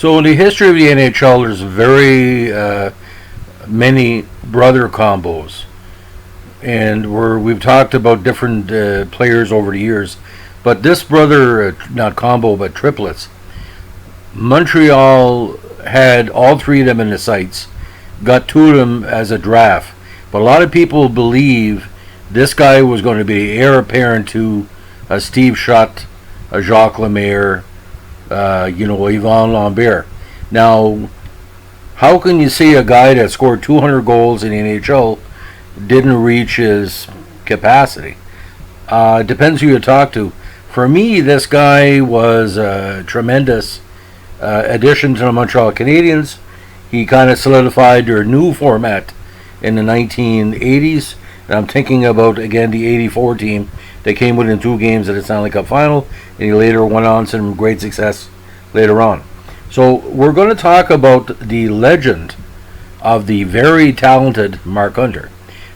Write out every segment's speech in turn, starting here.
So in the history of the NHL, there's very many brother combos, and we've talked about different players over the years, but this brother, not combo, but triplets. Montreal had all three of them in the sights, got two of them as a draft, but a lot of people believe this guy was going to be heir apparent to Steve Shutt, Jacques Lemaire, Yvan Lambert. Now, how can you say a guy that scored 200 goals in the NHL didn't reach his capacity? Depends who you talk to. For me, this guy was a tremendous addition to the Montreal Canadiens. He kind of solidified their new format in the 1980s. And I'm thinking about, again, the 84 team. They came within 2 games of the Stanley Cup final, and he later went on some great success later on. So we're going to talk about the legend of the very talented Mark Hunter.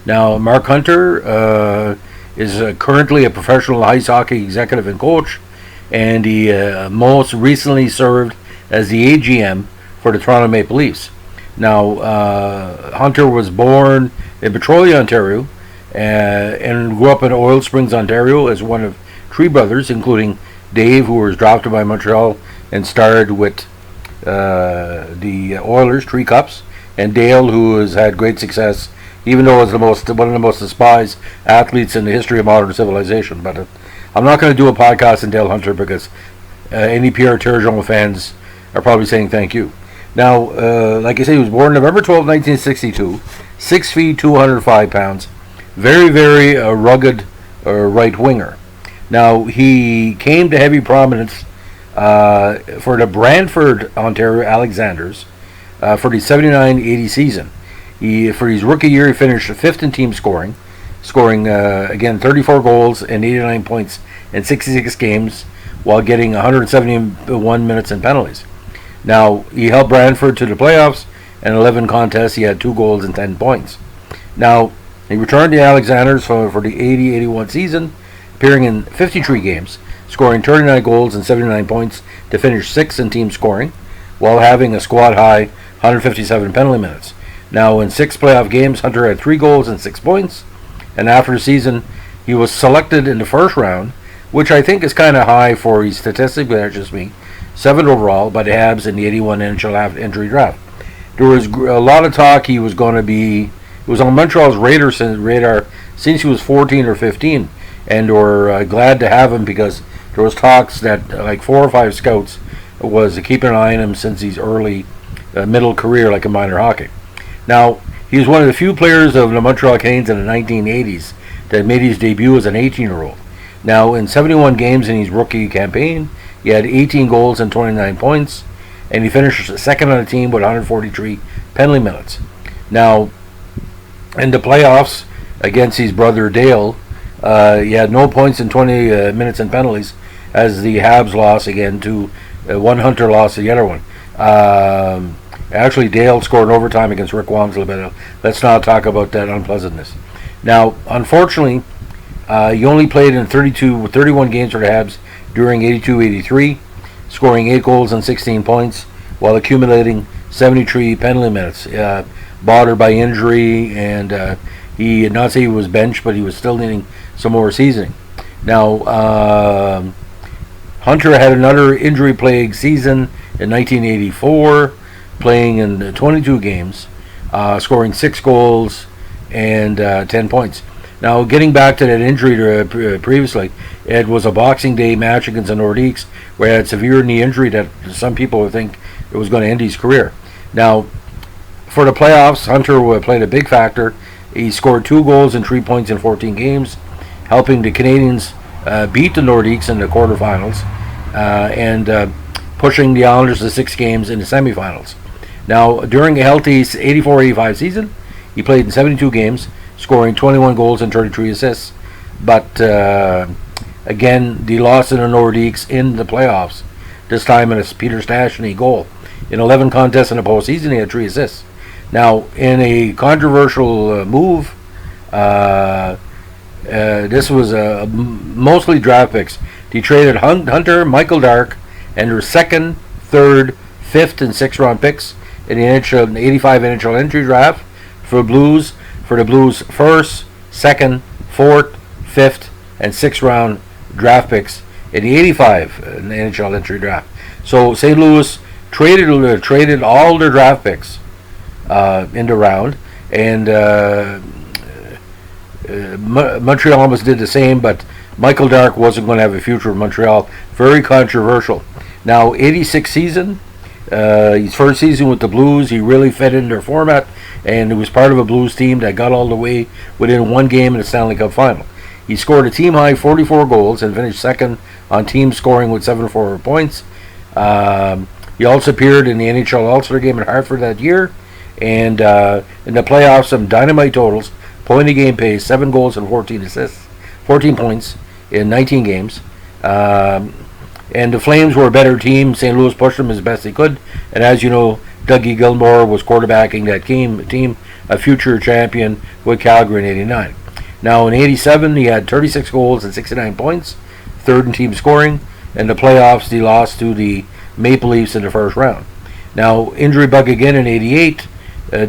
Now, Mark Hunter is currently a professional ice hockey executive and coach, and he most recently served as the AGM for the Toronto Maple Leafs. Now, Hunter was born in Petrolia, Ontario, and grew up in Oil Springs, Ontario, as one of 3 brothers, including Dave, who was drafted by Montreal and starred with the Oilers, 3 cups, and Dale, who has had great success, even though he was one of the most despised athletes in the history of modern civilization. But I'm not going to do a podcast on Dale Hunter because any Pierre Turgeon fans are probably saying thank you. Now, like I say, he was born November 12, 1962, 6 feet, 205 pounds, very, very rugged right winger. Now, he came to heavy prominence for the Brantford, Ontario Alexanders for the 79-80 season. For his rookie year, he finished 5th in team scoring, again 34 goals and 89 points in 66 games, while getting 171 minutes in penalties. Now, he helped Brantford to the playoffs, and 11 contests, he had 2 goals and 10 points. Now, he returned to the Alexanders for the 80-81 season, appearing in 53 games, scoring 39 goals and 79 points to finish 6th in team scoring, while having a squad-high 157 penalty minutes. Now, in 6 playoff games, Hunter had 3 goals and 6 points, and after the season, he was selected in the first round, which I think is kind of high for his statistic, but that's just me, 7th overall by the Habs in the 81 NHL entry draft. There was a lot of talk he was going to be, it was on Montreal's radar since he was 14 or 15, and we're glad to have him because there was talks that like 4 or 5 scouts was keeping an eye on him since his early middle career, like in minor hockey. Now, he was one of the few players of the Montreal Canadiens in the 1980s that made his debut as an 18-year-old. Now, in 71 games in his rookie campaign, he had 18 goals and 29 points, and he finished 2nd on the team with 143 penalty minutes. Now, in the playoffs against his brother Dale, he had no points in 20 minutes and penalties, as the Habs lost again to one Hunter lost to the other one. Actually, Dale scored in overtime against Rick Wamsley, but let's not talk about that unpleasantness. Now, unfortunately, he only played in 31 games for the Habs during 82-83, scoring 8 goals and 16 points, while accumulating 73 penalty minutes. Bothered by injury, and he did not say he was benched, but he was still needing some more seasoning. Now, Hunter had another injury-plagued season in 1984, playing in 22 games, scoring 6 goals and 10 points. Now, getting back to that injury previously, it was a Boxing Day match against the Nordiques where he had severe knee injury that some people would think it was going to end his career. Now, for the playoffs, Hunter played a big factor. He scored 2 goals and 3 points in 14 games, helping the Canadiens beat the Nordiques in the quarterfinals and pushing the Islanders to 6 games in the semifinals. Now, during a healthy 84-85 season, he played in 72 games, scoring 21 goals and 33 assists. But again, the loss to the Nordiques in the playoffs, this time in a Peter Stastny goal. In 11 contests in the postseason, he had 3 assists. Now, in a controversial move, this was mostly draft picks. They traded Hunter, Michael Dark, and their 2nd, 3rd, 5th and 6th round picks in the NHL, 85 NHL entry draft for Blues. For the Blues, 1st, 2nd, 4th, 5th, and 6th round draft picks in the 85 NHL entry draft. So St. Louis traded all their draft picks in the round, and Montreal almost did the same, but Michael Dark wasn't going to have a future in Montreal. Very controversial. Now, 86 season, his first season with the Blues, he really fit in their format, and he was part of a Blues team that got all the way within one game in the Stanley Cup final. He scored a team-high 44 goals and finished second on team scoring with 74 points. He also appeared in the NHL All-Star game in Hartford that year, and in the playoffs, some dynamite totals, point-a-game pace, 7 goals and 14 assists, 14 points in 19 games. And the Flames were a better team. St. Louis pushed them as best they could. And as you know, Dougie Gilmour was quarterbacking that team, a future champion with Calgary in 89. Now in 87, he had 36 goals and 69 points, third in team scoring. In the playoffs, he lost to the Maple Leafs in the first round. Now, injury bug again in 88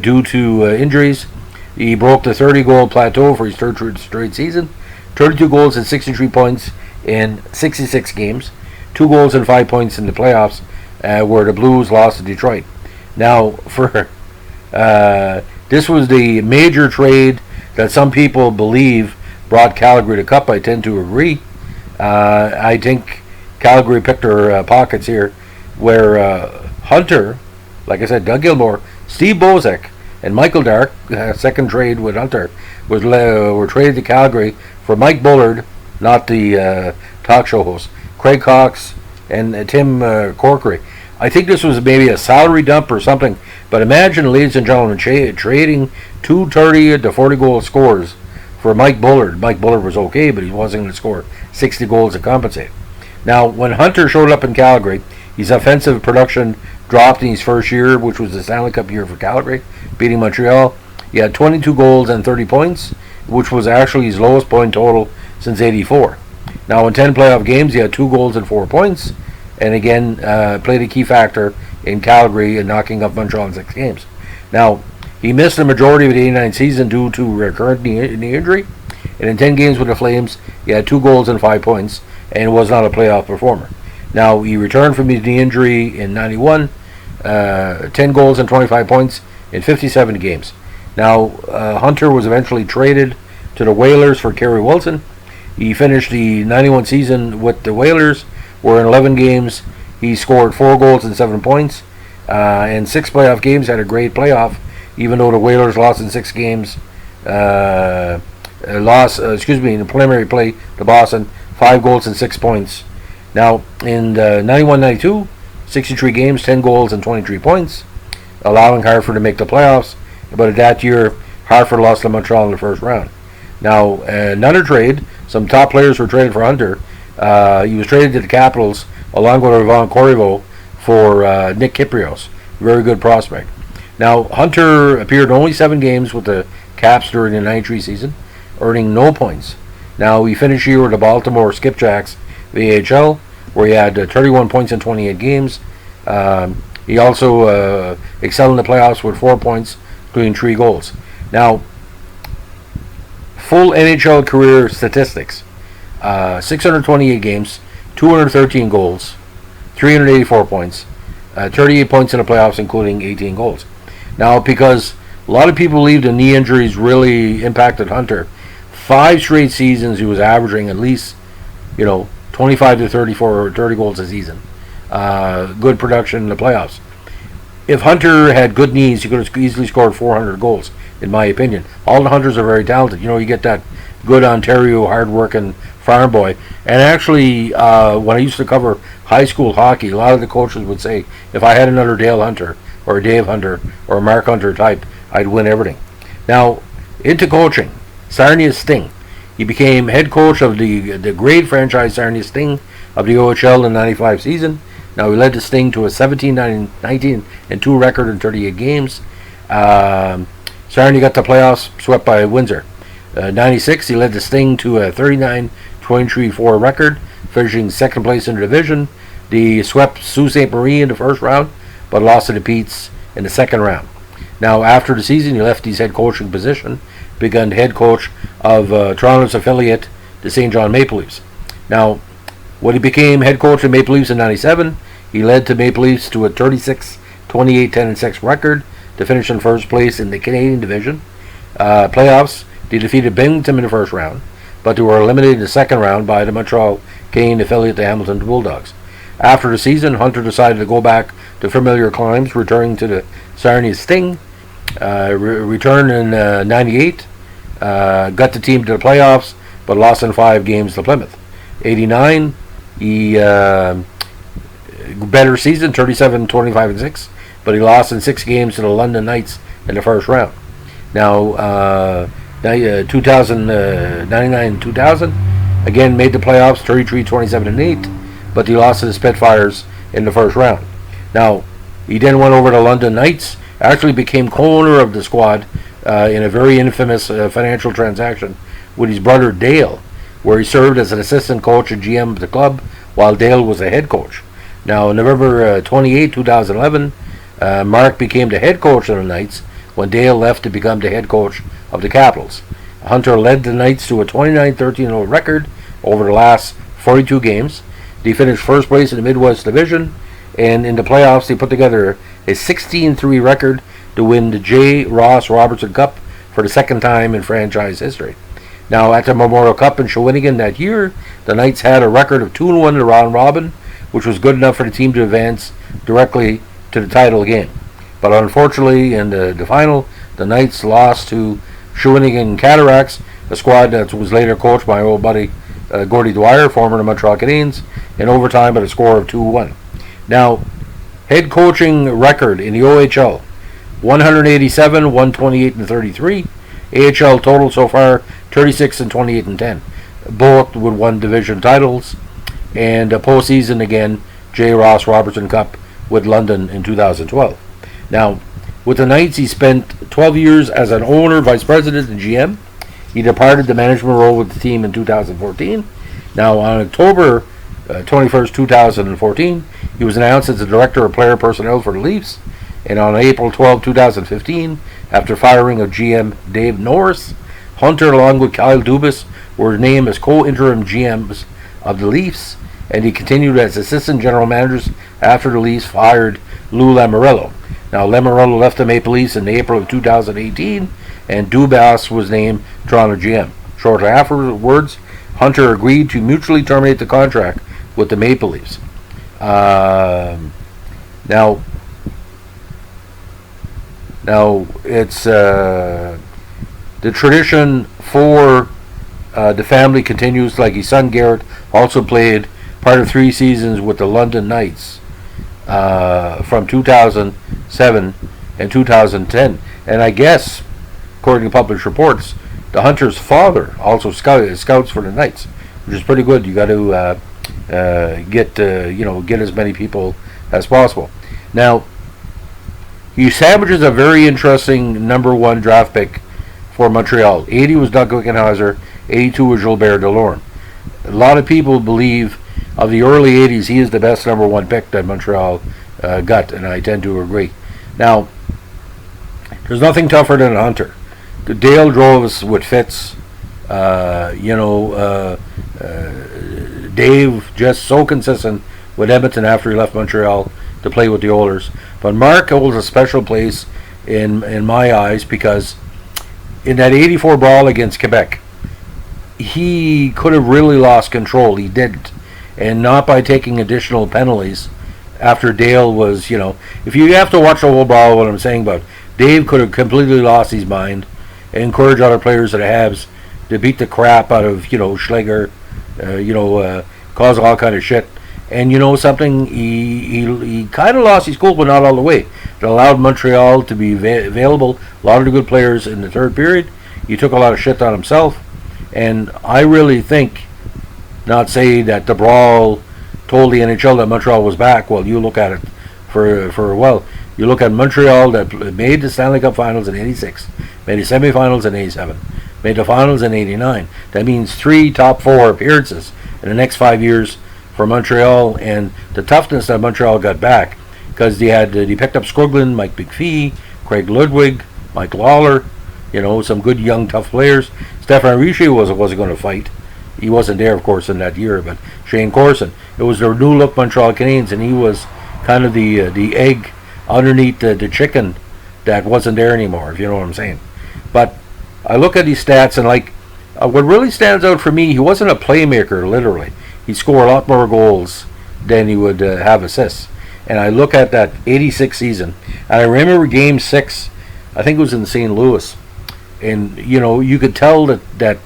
due to injuries. He broke the 30-goal plateau for his third straight season. 32 goals and 63 points in 66 games. 2 goals and 5 points in the playoffs, where the Blues lost to Detroit. Now, this was the major trade that some people believe brought Calgary to Cup. I tend to agree. I think Calgary picked their pockets here, where Hunter, like I said, Doug Gilmour, Steve Bozek, and Michael Dark, second trade with Hunter, were traded to Calgary for Mike Bullard, not the talk show host, Craig Cox, and Tim Corkery. I think this was maybe a salary dump or something, but imagine, ladies and gentlemen, trading 2 30 to 40 goal scores for Mike Bullard. Mike Bullard was okay, but he wasn't going to score 60 goals to compensate. Now, when Hunter showed up in Calgary, his offensive production dropped in his first year, which was the Stanley Cup year for Calgary, beating Montreal. He had 22 goals and 30 points, which was actually his lowest point total since 84. Now, in 10 playoff games, he had 2 goals and 4 points, and again, played a key factor in Calgary in knocking up Montreal in 6 games. Now, he missed the majority of the 89 season due to recurrent knee injury, and in 10 games with the Flames, he had 2 goals and 5 points, and was not a playoff performer. Now, he returned from his knee injury in 91, 10 goals and 25 points in 57 games. Now, Hunter was eventually traded to the Whalers for Kerry Wilson. He finished the 91 season with the Whalers, where in 11 games he scored 4 goals and 7 points. In 6 playoff games, had a great playoff, even though the Whalers lost in 6 games. In the preliminary play to Boston, 5 goals and 6 points. Now, in 91-92, 63 games, 10 goals and 23 points, allowing Hartford to make the playoffs. But that year, Hartford lost to Montreal in the first round. Now, another trade, some top players were traded for Hunter. He was traded to the Capitals, along with Ivan Corriveau, for Nick Kyprios, very good prospect. Now, Hunter appeared only 7 games with the Caps during the 93 season, earning no points. Now, he finished the year with the Baltimore Skipjacks VHL, where he had 31 points in 28 games. He also excelled in the playoffs with 4 points, including 3 goals. Now, full NHL career statistics: 628 games, 213 goals, 384 points, 38 points in the playoffs, including 18 goals. Now, because a lot of people believe the knee injuries really impacted Hunter, 5 straight seasons he was averaging at least, 25 to 34 or 30 goals a season. Good production in the playoffs. If Hunter had good knees, he could have easily scored 400 goals, in my opinion. All the Hunters are very talented. You get that good Ontario, hard-working farm boy. And actually, when I used to cover high school hockey, a lot of the coaches would say, if I had another Dale Hunter, or a Dave Hunter, or a Mark Hunter type, I'd win everything. Now, into coaching, Sarnia Sting. He became head coach of the great franchise Sarnia Sting of the OHL in the 95 season. Now, he led the Sting to a 17-19-2 record in 38 games. Sarnia got the playoffs, swept by Windsor. 96, he led the Sting to a 39-23-4 record, finishing second place in the division. They swept Sault Ste. Marie in the first round, but lost to the Petes in the second round. Now, after the season, he left his head coaching position, became head coach of Toronto's affiliate, the St. John Maple Leafs. Now, when he became head coach of Maple Leafs in '97, he led the Maple Leafs to a 36-28-10-6 record to finish in first place in the Canadian division. Playoffs, they defeated Binghamton in the first round, but they were eliminated in the second round by the Montreal Canadian affiliate, the Hamilton Bulldogs. After the season, Hunter decided to go back to familiar climes, returning to the Sarnia Sting. Returned in '98, got the team to the playoffs, but lost in 5 games to Plymouth. '89, he better season, 37-25-6, but he lost in 6 games to the London Knights in the first round. Now, 99-2000, again made the playoffs, 33-27-8, but he lost to the Spitfires in the first round. Now, he then went over to London Knights, actually became co-owner of the squad in a very infamous financial transaction with his brother Dale, where he served as an assistant coach and GM of the club while Dale was a head coach. Now, November 28, 2011, Mark became the head coach of the Knights when Dale left to become the head coach of the Capitals. Hunter led the Knights to a 29-13-0 record over the last 42 games. They finished first place in the Midwest Division, and in the playoffs they put together a 16-3 record to win the J. Ross Robertson Cup for the second time in franchise history. Now, at the Memorial Cup in Shawinigan that year, the Knights had a record of 2-1 in the round robin, which was good enough for the team to advance directly to the title game. But unfortunately, in the final, the Knights lost to Shawinigan Cataracts, a squad that was later coached by my old buddy Gordie Dwyer, former of the Montreal Canadiens, in overtime at a score of 2-1. Now, head coaching record in the OHL, 187, 128-33. AHL total so far, 36 and 28 and 10. Both with 1 division titles, and a postseason again, J. Ross Robertson Cup with London in 2012. Now, with the Knights, he spent 12 years as an owner, vice president, and GM. He departed the management role with the team in 2014. Now, on October 21st, 2014, he was announced as the director of player personnel for the Leafs. And on April 12, 2015, after firing of GM Dave Norris, Hunter, along with Kyle Dubas, were named as co-interim GMs of the Leafs, and he continued as assistant general managers after the Leafs fired Lou Lamoriello. Now, Lamoriello left the Maple Leafs in April of 2018, and Dubas was named Toronto GM. Shortly afterwards, Hunter agreed to mutually terminate the contract with the Maple Leafs. Now it's the tradition for the family continues. Like his son Garrett also played part of 3 seasons with the London Knights from 2007 and 2010. And I guess, according to published reports, the Hunter's father also scouts for the Knights, which is pretty good. You got to get as many people as possible. Now, he sandwiches a very interesting number 1 draft pick for Montreal. 80 was Doug Wickenheiser, 82 was Gilbert Delorme. A lot of people believe of the early 80s he is the best number 1 pick that Montreal got, and I tend to agree. Now, there's nothing tougher than a Hunter. Dale drove us with Fitz. Dave just so consistent with Edmonton after he left Montreal to play with the Oilers. But Mark holds a special place in my eyes because in that 84 brawl against Quebec, he could have really lost control. He didn't. And not by taking additional penalties after Dale was, if you have to watch the whole brawl, what I'm saying about Dave could have completely lost his mind and encouraged other players of the Habs to beat the crap out of, Schlegel, cause all kind of shit. And something, he kind of lost his cool, but not all the way. It allowed Montreal to be available. A lot of the good players in the third period. He took a lot of shit on himself. And I really think, not say that the brawl told the NHL that Montreal was back. Well, you look at it you look at Montreal that made the Stanley Cup Finals in 86, made the semifinals in 87, made the finals in 89. That means 3 top 4 appearances in the next 5 years for Montreal, and the toughness that Montreal got back because they picked up Scroglin, Mike McPhee, Craig Ludwig, Mike Lawler, some good young tough players. Stefan Richer wasn't going to fight. He wasn't there, of course, in that year, but Shane Corson. It was the new look Montreal Canadiens, and he was kind of the egg underneath the chicken that wasn't there anymore, if you know what I'm saying. But I look at these stats, and what really stands out for me, he wasn't a playmaker, literally. He scored a lot more goals than he would have assists. And I look at that 86 season, and I remember Game 6, I think it was in St. Louis, and, you could tell that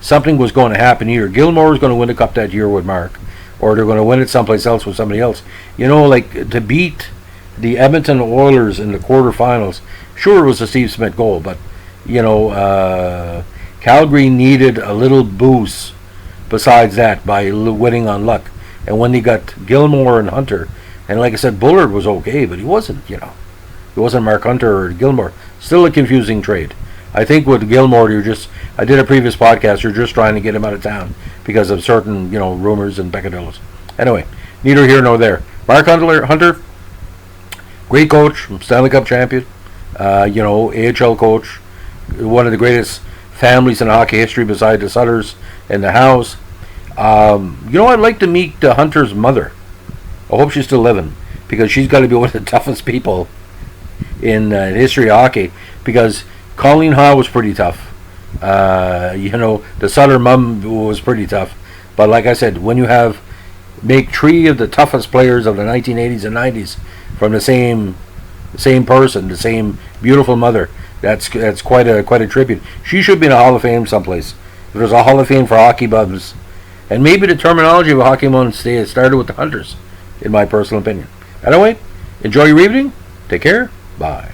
something was going to happen here. Gilmore was going to win the cup that year with Mark, or they're going to win it someplace else with somebody else. To beat the Edmonton Oilers in the quarterfinals, sure it was a Steve Smith goal, but, Calgary needed a little boost besides that by winning on luck. And when they got Gilmore and Hunter, and like I said, Bullard was okay, but he wasn't, He wasn't Mark Hunter or Gilmore. Still a confusing trade. I think with Gilmore, I did a previous podcast, you're just trying to get him out of town because of certain, rumors and peccadillos. Anyway, neither here nor there. Mark Hunter, great coach, Stanley Cup champion, AHL coach, one of the greatest families in hockey history beside the Sutters and the Hows. I'd like to meet Hunter's mother. I hope she's still living, because she's got to be one of the toughest people in history of hockey, because Colleen Haw was pretty tough. The Sutter mom was pretty tough. But like I said, when you make 3 of the toughest players of the 1980s and 90s from the same person, the same beautiful mother, that's quite a tribute. She should be in a Hall of Fame someplace. If there's a Hall of Fame for hockey bums, and maybe the terminology of a hockey moment started with the Hunters, in my personal opinion. Anyway, enjoy your evening. Take care. Bye.